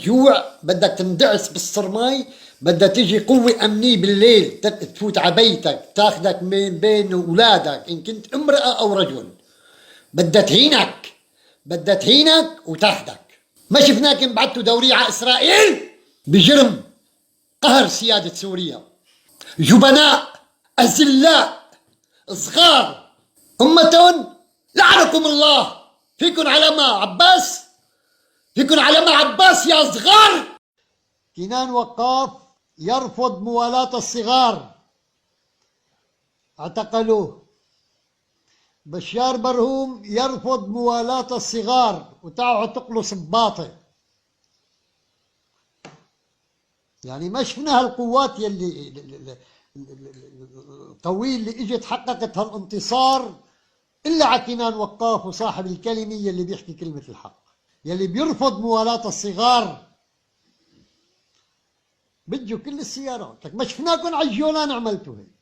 الجوع، بدك تندعس بالصرماي، بدها تيجي قوة أمنية بالليل تفوت على بيتك تاخذك من بين أولادك إن كنت امرأة أو رجل، بدها تهينك وتاخذك. ما شفناك بعتوا دورية على إسرائيل بجرم قهر سيادة سوريا، جبناء أذلاء صغار أمة لعنكم الله. فيكن علامة عباس، فيكن علامة عباس يا صغار. كنان وقاف يرفض موالاة الصغار، اعتقلوه. بشار برهوم يرفض موالاة الصغار، وتعوا اعتقلوا صباطه. يعني ما شفنا هالقوات يلي القوية اللي اجت حققت هالانتصار الا على كنان وقاف وصاحب الكلمة يلي بيحكي كلمة الحق، يلي بيرفض موالاة الصغار. بجوا كل السيارات، لك ما شفناكم على الجولان عملتوا هيك.